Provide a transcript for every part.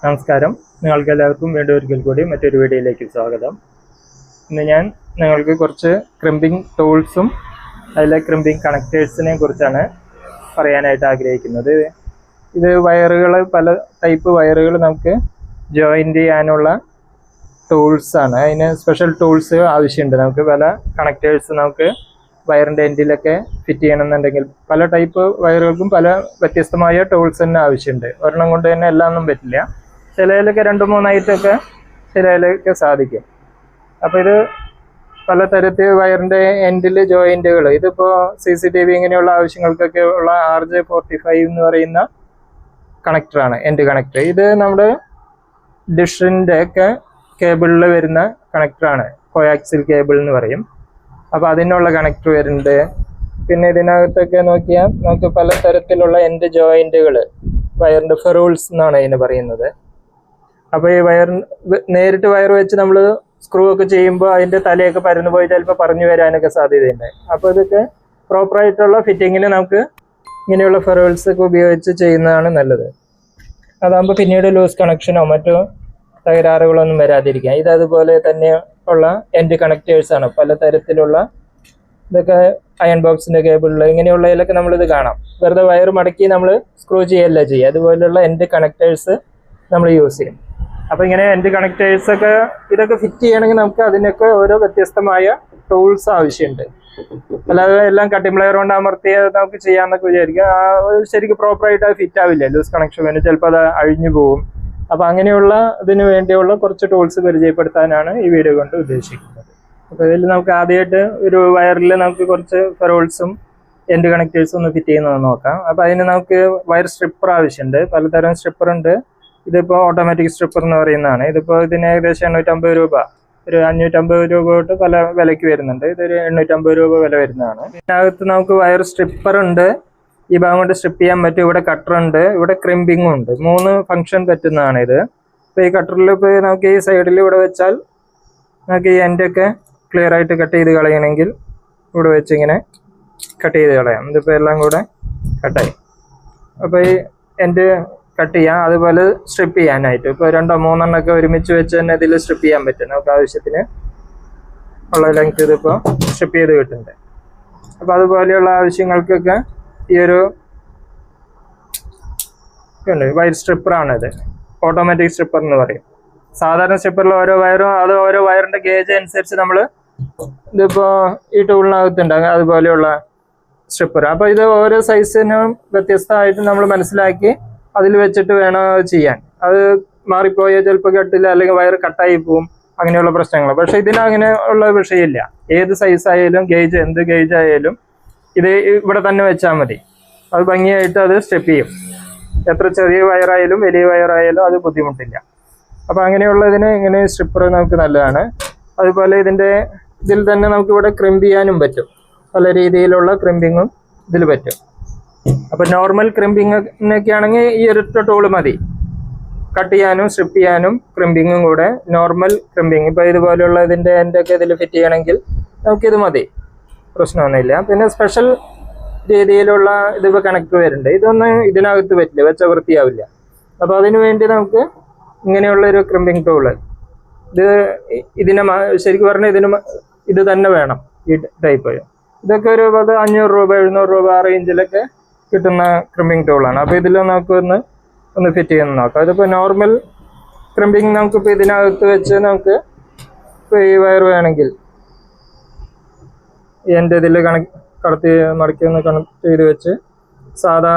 നമസ്കാരം, നിങ്ങൾക്ക് എല്ലാവർക്കും വീണ്ടും ഒരിക്കൽ കൂടി മറ്റൊരു വീഡിയോയിലേക്ക് സ്വാഗതം. ഇന്ന് ഞാൻ നിങ്ങൾക്ക് കുറച്ച് ക്രിമ്പിംഗ് ടൂൾസും അതിലെ ക്രിമ്പിംഗ് കണക്റ്റേഴ്സിനെ കുറിച്ചാണ് പറയാനായിട്ട് ആഗ്രഹിക്കുന്നത്. ഇത് വയറുകൾ, പല ടൈപ്പ് വയറുകൾ നമുക്ക് ജോയിൻ്റ് ചെയ്യാനുള്ള ടൂൾസാണ്. അതിന് സ്പെഷ്യൽ ടൂൾസ് ആവശ്യമുണ്ട്. നമുക്ക് പല കണക്റ്റേഴ്സ് നമുക്ക് വയറിൻ്റെ എൻഡിലൊക്കെ ഫിറ്റ് ചെയ്യണമെന്നുണ്ടെങ്കിൽ പല ടൈപ്പ് വയറുകൾക്കും പല വ്യത്യസ്തമായ ടൂൾസ് തന്നെ ആവശ്യമുണ്ട്. ഒരെണ്ണം കൊണ്ട് തന്നെ എല്ലാം ഒന്നും പറ്റില്ല. ചിലയിലൊക്കെ 2-3 ഐറ്റമൊക്കെ ചിലയിലൊക്കെ സാധിക്കും. അപ്പോൾ ഇത് പലതരത്തിൽ വയറിൻ്റെ എൻഡിൽ ജോയിൻറ്റുകൾ, ഇതിപ്പോൾ CCTV ഇങ്ങനെയുള്ള ആവശ്യങ്ങൾക്കൊക്കെ ഉള്ള RJ45 എന്ന് പറയുന്ന കണക്ടറാണ്, എൻഡ് കണക്ടർ. ഇത് നമ്മുടെ ഡിഷിൻ്റെ ഒക്കെ കേബിളിൽ വരുന്ന കണക്ടറാണ്, കോയാക്സിൽ കേബിൾ എന്ന് പറയും. അപ്പോൾ അതിനുള്ള കണക്ടർ വരുന്നുണ്ട്. പിന്നെ ഇതിനകത്തൊക്കെ നോക്കിയാൽ നമുക്ക് പലതരത്തിലുള്ള എൻഡ് ജോയിൻറ്റുകൾ, വയറിൻ്റെ ഫെറൂൾസ് എന്നാണ് അതിന് പറയുന്നത്. അപ്പോൾ ഈ നേരിട്ട് വയർ വെച്ച് നമ്മൾ സ്ക്രൂ ഒക്കെ ചെയ്യുമ്പോൾ അതിൻ്റെ തലയൊക്കെ പരന്നു പോയി ചിലപ്പോൾ പറഞ്ഞു വരാനൊക്കെ സാധ്യതയുണ്ട്. അപ്പോൾ ഇതൊക്കെ പ്രോപ്പറായിട്ടുള്ള ഫിറ്റിങ്ങിന് നമുക്ക് ഇങ്ങനെയുള്ള ഫെറൂൾസ് ഒക്കെ ഉപയോഗിച്ച് ചെയ്യുന്നതാണ് നല്ലത്. അതാകുമ്പോൾ പിന്നീട് ലൂസ് കണക്ഷനോ മറ്റോ തകരാറുകളൊന്നും വരാതിരിക്കാം. ഇതതുപോലെ തന്നെ ഉള്ള എൻഡ് കണക്റ്റേഴ്സാണ്. പലതരത്തിലുള്ള ഇതൊക്കെ അയൺ ബോക്സിൻ്റെ കേബിളിൽ ഇങ്ങനെയുള്ളതിലൊക്കെ നമ്മളിത് കാണാം. വെറുതെ വയർ മടക്കി നമ്മൾ സ്ക്രൂ ചെയ്യല്ല ചെയ്യുക, അതുപോലെയുള്ള എൻഡ് കണക്റ്റേഴ്സ് നമ്മൾ യൂസ് ചെയ്യും. അപ്പോൾ ഇങ്ങനെ എൻഡ് കണക്റ്റേഴ്സൊക്കെ ഇതൊക്കെ ഫിറ്റ് ചെയ്യണമെങ്കിൽ നമുക്ക് അതിനൊക്കെ ഓരോ വ്യത്യസ്തമായ ടൂൾസ് ആവശ്യമുണ്ട്. അല്ലാതെ എല്ലാം കട്ടിംഗ് പ്ലെയർ കൊണ്ട് അമർത്തി നമുക്ക് ചെയ്യാമെന്നൊക്കെ വിചാരിക്കുക. ശരിക്കും പ്രോപ്പറായിട്ട് അത് ഫിറ്റ് ആവില്ല. ലൂസ് കണക്ഷൻ വേണ്ടി ചിലപ്പോൾ അത് അഴിഞ്ഞു പോകും. അപ്പോൾ അങ്ങനെയുള്ള ഇതിന് വേണ്ടിയുള്ള കുറച്ച് ടൂൾസ് പരിചയപ്പെടുത്താനാണ് ഈ വീഡിയോ കൊണ്ട് ഉദ്ദേശിക്കുന്നത്. അപ്പോൾ ഇതിൽ നമുക്ക് ആദ്യമായിട്ട് ഒരു വയറിൽ നമുക്ക് കുറച്ച് ഫെറൂൾസും എൻഡ് കണക്റ്റേഴ്സും ഒന്ന് ഫിറ്റ് ചെയ്യുന്നത് നോക്കാം. അപ്പോൾ അതിന് നമുക്ക് വയർ സ്ട്രിപ്പർ ആവശ്യമുണ്ട്. പലതരം സ്ട്രിപ്പർ ഉണ്ട്. ഇതിപ്പോൾ ഓട്ടോമാറ്റിക് സ്ട്രിപ്പർ എന്ന് പറയുന്നതാണ്. ഇതിപ്പോൾ ഇതിന് ഏകദേശം 850 രൂപ, ഒരു 550 രൂപ തൊട്ട് പല വിലയ്ക്ക് വരുന്നുണ്ട്. ഇതൊരു 850 രൂപ വില വരുന്നതാണ്. ഇതിനകത്ത് നമുക്ക് വയർ സ്ട്രിപ്പർ ഉണ്ട്, ഈ ഭാഗം കൊണ്ട് സ്ട്രിപ്പ് ചെയ്യാൻ പറ്റും. ഇവിടെ കട്ടർ ഉണ്ട്, ഇവിടെ ക്രിമ്പിങ്ങും ഉണ്ട്. 3 ഫംഗ്ഷൻ പറ്റുന്നതാണ് ഇത്. ഇപ്പോൾ ഈ കട്ടറിൽ ഇപ്പോൾ നമുക്ക് ഈ സൈഡിൽ ഇവിടെ വെച്ചാൽ നമുക്ക് ഈ എൻഡൊക്കെ ക്ലിയർ ആയിട്ട് കട്ട് ചെയ്ത് കളയണമെങ്കിൽ ഇവിടെ വെച്ച് ഇങ്ങനെ കട്ട് ചെയ്ത് കളയാം. ഇതിപ്പോൾ എല്ലാം കൂടെ കട്ടായി. അപ്പോൾ ഈ എൻഡ് കട്ട് ചെയ്യാം, അതുപോലെ സ്ട്രിപ്പ് ചെയ്യാനായിട്ട് ഇപ്പോൾ 2-3 എണ്ണമൊക്കെ ഒരുമിച്ച് വെച്ച് തന്നെ ഇതിൽ സ്ട്രിപ്പ് ചെയ്യാൻ പറ്റും. നമുക്ക് ആവശ്യത്തിന് ഉള്ള ലെങ്ത് ഇതിപ്പോൾ സ്ട്രിപ്പ് ചെയ്ത് കിട്ടുന്നുണ്ട്. അപ്പോൾ അതുപോലെയുള്ള ആവശ്യങ്ങൾക്കൊക്കെ ഈ ഒരു വയർ സ്ട്രിപ്പറാണിത്, ഓട്ടോമാറ്റിക് സ്ട്രിപ്പർ എന്ന് പറയും. സാധാരണ സ്ട്രിപ്പറിൽ ഓരോ വയറും അത് ഓരോ വയറിൻ്റെ ഗേജ് അനുസരിച്ച് നമ്മൾ ഇതിപ്പോൾ ഈ ടൂളിനകത്തുണ്ടാകും അതുപോലെയുള്ള സ്ട്രിപ്പർ. അപ്പോൾ ഇത് ഓരോ സൈസിനും വ്യത്യസ്തമായിട്ട് നമ്മൾ മനസ്സിലാക്കി അതിൽ വെച്ചിട്ട് വേണം ചെയ്യാൻ. അത് മാറിപ്പോയാൽ ചിലപ്പോൾ കട്ടില്ല, അല്ലെങ്കിൽ വയർ കട്ടായി പോവും, അങ്ങനെയുള്ള പ്രശ്നങ്ങൾ. പക്ഷേ ഇതിനങ്ങനെ ഉള്ള വിഷയമില്ല. ഏത് സൈസായാലും ഗേജ്, എന്ത് ഗേജ് ആയാലും ഇത് ഇവിടെ തന്നെ വെച്ചാൽ മതി. അത് ഭംഗിയായിട്ട് അത് സ്റ്റെപ്പ് ചെയ്യും. എത്ര ചെറിയ വയറായാലും വലിയ വയറായാലും അത് ബുദ്ധിമുട്ടില്ല. അപ്പോൾ അങ്ങനെയുള്ളതിന് ഇങ്ങനെ സ്ട്രിപ്പർ നമുക്ക് നല്ലതാണ്. അതുപോലെ ഇതിൽ തന്നെ നമുക്ക് ഇവിടെ ക്രിമ്പ് ചെയ്യാനും പറ്റും. പല രീതിയിലുള്ള ക്രിമ്പിങ്ങും ഇതിൽ പറ്റും. അപ്പോൾ നോർമൽ ക്രിമ്പിങ്ങൊക്കെ ആണെങ്കിൽ ഈ ഒരു ടൂള് മതി. കട്ട് ചെയ്യാനും സ്ട്രിപ്പ് ചെയ്യാനും ക്രിമ്പിങ്ങും കൂടെ നോർമൽ ക്രിമ്പിങ്. ഇപ്പോൾ ഇതുപോലെയുള്ള ഇതിൻ്റെ എൻഡൊക്കെ ഇതിൽ ഫിറ്റ് ചെയ്യണമെങ്കിൽ നമുക്കിത് മതി, പ്രശ്നമൊന്നുമില്ല. പിന്നെ സ്പെഷ്യൽ രീതിയിലുള്ള ഇതിപ്പോൾ കണക്ടർ വരുന്നുണ്ട്. ഇതൊന്നും ഇതിനകത്ത് പറ്റില്ല, വെച്ച വൃത്തിയാവില്ല. അപ്പോൾ അതിനു വേണ്ടി നമുക്ക് ഇങ്ങനെയുള്ളൊരു ക്രിമ്പിങ് ടൂള്, ഇതിനെ ശരിക്കും പറഞ്ഞാൽ ഇത് തന്നെ വേണം, ഈ ടൈപ്പ്. ഇതൊക്കെ ഒരു 500 രൂപ 700 രൂപ ആ റേഞ്ചിലൊക്കെ കിട്ടുന്ന ക്രിമ്പിങ് ടൂളാണ്. അപ്പോൾ ഇതിൽ നമുക്ക് ഒന്ന് ഫിറ്റ് ചെയ്യുന്ന നോക്കാം. ഇതിപ്പോൾ നോർമൽ ക്രിമ്പിങ് നമുക്കിപ്പോൾ ഇതിനകത്ത് വെച്ച് നമുക്ക് ഇപ്പോൾ ഈ വയർ വേണമെങ്കിൽ എൻ്റെ ഇതിൽ മടക്കി ഒന്ന് കണക്ട് ചെയ്ത് വെച്ച് സാധാ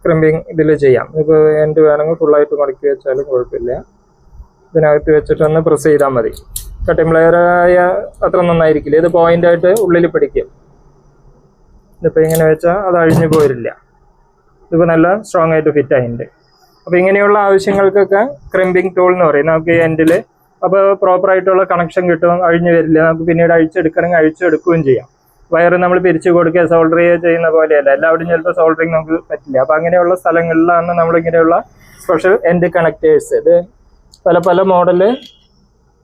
ക്രിമ്പിങ് ഇതിൽ ചെയ്യാം. ഇപ്പോൾ എൻ്റെ വേണമെങ്കിൽ ഫുള്ളായിട്ട് മടക്കി വെച്ചാലും കുഴപ്പമില്ല. ഇതിനകത്ത് വെച്ചിട്ടൊന്ന് പ്രസ് ചെയ്താൽ മതി. കട്ടിംഗ് പ്ലെയറായ അത്ര നന്നായിരിക്കില്ല, ഇത് പോയിൻ്റായിട്ട് ഉള്ളിൽ പിടിക്കും. ഇതിപ്പോൾ ഇങ്ങനെ വെച്ചാൽ അത് അഴിഞ്ഞു പോരില്ല. ഇതിപ്പോൾ നല്ല സ്ട്രോങ് ആയിട്ട് ഫിറ്റ് ആയിട്ടുണ്ട്. അപ്പോൾ ഇങ്ങനെയുള്ള ആവശ്യങ്ങൾക്കൊക്കെ ക്രിമ്പിംഗ് ടൂൾ എന്ന് പറയും. നമുക്ക് ഈ എൻഡിൽ അപ്പോൾ പ്രോപ്പറായിട്ടുള്ള കണക്ഷൻ കിട്ടും, അഴിഞ്ഞു വരില്ല. നമുക്ക് പിന്നീട് അഴിച്ചെടുക്കണമെങ്കിൽ അഴിച്ചെടുക്കുകയും ചെയ്യാം. വയറ് നമ്മൾ പിരിച്ചു കൊടുക്കുക, സോൾഡർ ചെയ്യുന്ന പോലെയല്ല. എല്ലാവരുടെയും ചിലപ്പോൾ സോൾഡറിങ് നമുക്ക് പറ്റില്ല. അപ്പോൾ അങ്ങനെയുള്ള സ്ഥലങ്ങളിലാണ് നമ്മളിങ്ങനെയുള്ള സ്പെഷ്യൽ എൻഡ് കണക്റ്റേഴ്സ്, ഇത് പല മോഡല്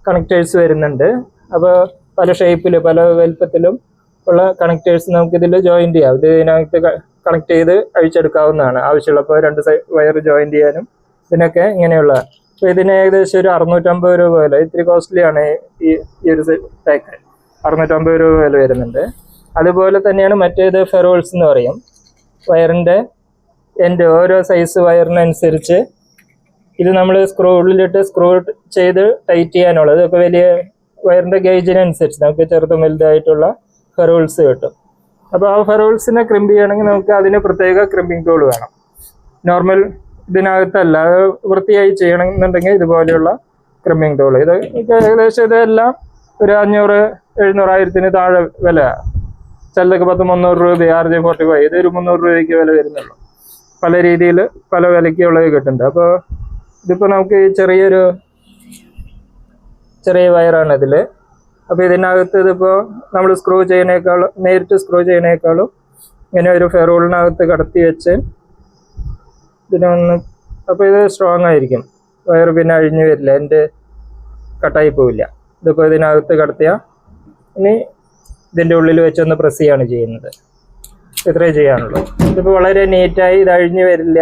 കണക്റ്റേഴ്സ് വരുന്നുണ്ട്. അപ്പോൾ പല ഷേപ്പിൽ പല വലുപ്പത്തിലും ഉള്ള കണക്റ്റേഴ്സ് നമുക്കിതിൽ ജോയിൻറ്റ് ചെയ്യാം. ഇതിനകത്ത് കണക്ട് ചെയ്ത് അഴിച്ചെടുക്കാവുന്നതാണ്. ആവശ്യമുള്ളപ്പോൾ 2 വയർ ജോയിൻറ്റ് ചെയ്യാനും ഇതിനൊക്കെ ഇങ്ങനെയുള്ള അപ്പോൾ ഇതിന് ഏകദേശം ഒരു 650 രൂപ വില, ഇത്തിരി കോസ്റ്റ്ലിയാണ് ഈ ഒരു പാക്ക്. 650 രൂപ വില വരുന്നുണ്ട്. അതുപോലെ തന്നെയാണ് മറ്റേത് ഫെറോൾസ് എന്ന് പറയും. വയറിൻ്റെ എൻ്റെ ഓരോ സൈസ് വയറിനനുസരിച്ച് ഇത് നമ്മൾ ഉള്ളിലിട്ട് സ്ക്രൂ ചെയ്ത് ടൈറ്റ് ചെയ്യാനുള്ളത്. ഇതൊക്കെ വലിയ വയറിൻ്റെ ഗേജിനനുസരിച്ച് നമുക്ക് ചെറുതും വലുതായിട്ടുള്ള ഫെറോൾസ് കിട്ടും. അപ്പോൾ ആ ഫെറോൾസിനെ ക്രിമ്പ് ചെയ്യണമെങ്കിൽ നമുക്ക് അതിന് പ്രത്യേക ക്രിമ്പിംഗ് ടൂൾ വേണം. നോർമൽ ഇതിനകത്തല്ല, അത് വൃത്തിയായി ചെയ്യണമെന്നുണ്ടെങ്കിൽ ഇതുപോലെയുള്ള ക്രിമ്പിംഗ് ടൂൾ. ഇത് ഏകദേശം ഇതെല്ലാം ഒരു 500-700 താഴെ വില. ചിലതൊക്കെ 300 രൂപ, RJ45. ഇതൊരു 300 രൂപയ്ക്ക് വില വരുന്നുള്ളൂ. പല രീതിയിൽ പല വിലയ്ക്കുള്ളത് കിട്ടുന്നുണ്ട്. അപ്പോൾ ഇതിപ്പോൾ നമുക്ക് ചെറിയ വയറാണ് ഇതിൽ. അപ്പോൾ ഇതിനകത്ത് ഇതിപ്പോൾ നമ്മൾ നേരിട്ട് സ്ക്രൂ ചെയ്യുന്നേക്കാളും ഇങ്ങനെ ഒരു ഫെറോളിനകത്ത് കടത്തി വെച്ച് ഇതിനൊന്ന്, അപ്പോൾ ഇത് സ്ട്രോങ് ആയിരിക്കും. വയർ പിന്നെ അഴിഞ്ഞു വരില്ല, എൻ്റെ കട്ടായി പോവില്ല. ഇതിപ്പോൾ ഇതിനകത്ത് കടത്തിയാൽ ഇനി ഇതിൻ്റെ ഉള്ളിൽ വെച്ചൊന്ന് പ്രസ് ചെയ്യാണ് ചെയ്യുന്നത്. ഇത്രയേ ചെയ്യാനുള്ളൂ. ഇതിപ്പോൾ വളരെ നീറ്റായി, ഇത് അഴിഞ്ഞു വരില്ല.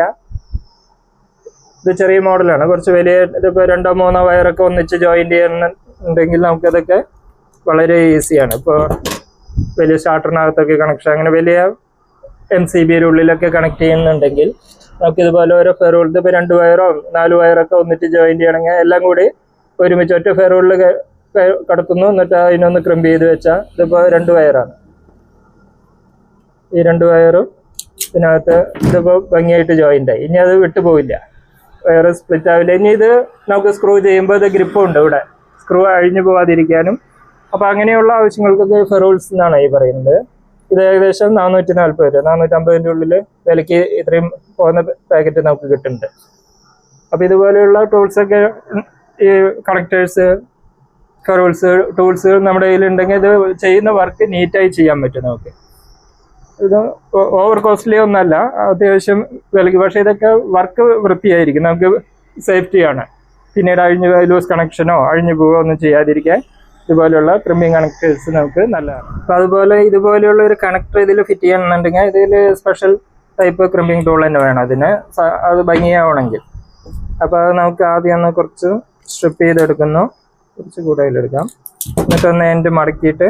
ഇത് ചെറിയ മോഡലാണ്, കുറച്ച് വലിയ. ഇതിപ്പോൾ 2-3 വയറൊക്കെ ഒന്നിച്ച് ജോയിൻറ്റ് ചെയ്യുന്നുണ്ടെങ്കിൽ നമുക്കതൊക്കെ വളരെ ഈസിയാണ്. ഇപ്പോൾ വലിയ സ്റ്റാർട്ടറിനകത്തൊക്കെ കണക്ഷൻ, അങ്ങനെ വലിയ MCBയുടെ ഉള്ളിലൊക്കെ കണക്ട് ചെയ്യുന്നുണ്ടെങ്കിൽ നമുക്കിതുപോലെ ഓരോ ഫെറോൾ, ഇതിപ്പോൾ 2 വയറോ 4 വയറൊക്കെ ഒന്നിച്ച് ജോയിൻറ്റ് ചെയ്യണമെങ്കിൽ എല്ലാം കൂടി ഒരുമിച്ച് ഒറ്റ ഫെറോളിൽ കടത്തുന്നു. എന്നിട്ട് അതിനൊന്ന് ക്രിമ്പ് ചെയ്ത് വെച്ചാൽ ഇതിപ്പോൾ 2 വയറാണ്. ഈ 2 വയറും ഇതിനകത്ത് ഇതിപ്പോൾ ഭംഗിയായിട്ട് ജോയിൻ്റായി. ഇനി അത് വിട്ടുപോയില്ല, വയറ് സ്പ്ലിറ്റ് ആവില്ല. ഇനി ഇത് നമുക്ക് സ്ക്രൂ ചെയ്യുമ്പോൾ ഇത് ഗ്രിപ്പുണ്ട് ഇവിടെ, സ്ക്രൂ അഴിഞ്ഞു പോകാതിരിക്കാനും. അപ്പോൾ അങ്ങനെയുള്ള ആവശ്യങ്ങൾക്കൊക്കെ ഫെറോൾസ് എന്നാണ് ഈ പറയുന്നത്. ഇത് ഏകദേശം 440 രൂപ, 450 ഉള്ളിൽ വിലയ്ക്ക് ഇത്രയും പോകുന്ന പാക്കറ്റ് നമുക്ക് കിട്ടുന്നുണ്ട്. അപ്പോൾ ഇതുപോലെയുള്ള ടൂൾസൊക്കെ, ഈ കണക്ടേഴ്സ്, ഫെറോൾസ്, ടൂൾസ് നമ്മുടെ കയ്യിലുണ്ടെങ്കിൽ ഇത് ചെയ്യുന്ന വർക്ക് നീറ്റായി ചെയ്യാൻ പറ്റും നമുക്ക്. ഇത് ഓവർ കോസ്റ്റ്ലി ഒന്നല്ല, അത്യാവശ്യം വിലയ്ക്ക്. പക്ഷേ ഇതൊക്കെ വർക്ക് വൃത്തിയായിരിക്കും, നമുക്ക് സേഫ്റ്റിയാണ്. പിന്നീട് ലൂസ് കണക്ഷനോ അഴിഞ്ഞു പോവോ ഒന്നും ചെയ്യാതിരിക്കാൻ ഇതുപോലെയുള്ള ക്രിമ്പിംഗ് കണക്ടേഴ്സ് നമുക്ക് നല്ലതാണ്. അപ്പോൾ അതുപോലെ ഇതുപോലെയുള്ള ഒരു കണക്ടർ ഇതിൽ ഫിറ്റ് ചെയ്യണമെന്നുണ്ടെങ്കിൽ ഇതിൽ സ്പെഷ്യൽ ടൈപ്പ് ക്രിമ്പിംഗ് ടൂൾ തന്നെ വേണം അതിന്, അത് ഭംഗിയാവണമെങ്കിൽ. അപ്പോൾ അത് നമുക്ക് ആദ്യം ഒന്ന് കുറച്ച് സ്ട്രിപ്പ് ചെയ്തെടുക്കുന്നു, കുറച്ച് കൂടുതലെടുക്കാം. എന്നിട്ടൊന്ന് എൻഡ് മടക്കിയിട്ട്